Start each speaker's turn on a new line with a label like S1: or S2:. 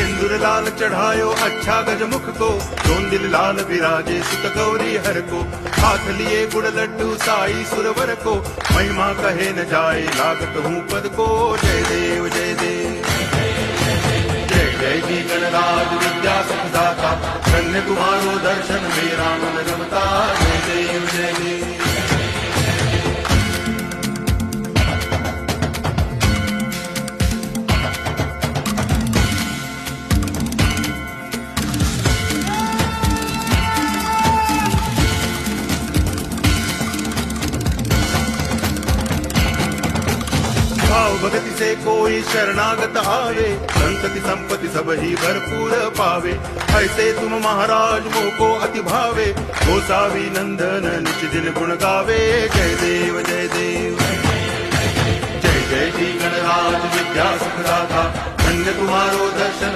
S1: सिंदूर लाल चढ़ायो अच्छा गजमुख को, जोंदिल लाल विराजे सुत गौरी हर को। हाथ लिए गुड़ लड्डू साई सुरवर को, महिमा कहे न जाए लागत हूँ पद को। जय देव जय देव जय जय जी गणराज विद्या सुखदाता, धन्य तुम्हारो दर्शन मेरा मन रमता। जय देव जय देव। भाव भगति से कोई शरणागत आवे, संतति संपत्ति सब ही भरपूर पावे। ऐसे तुम महाराज मोह को अति भावे, गोसावी नंदन निच दिन गुण गावे। जय देव जय देव जय जय जी गणराज विद्या सुखदाता, धन्य तुम्हारो दर्शन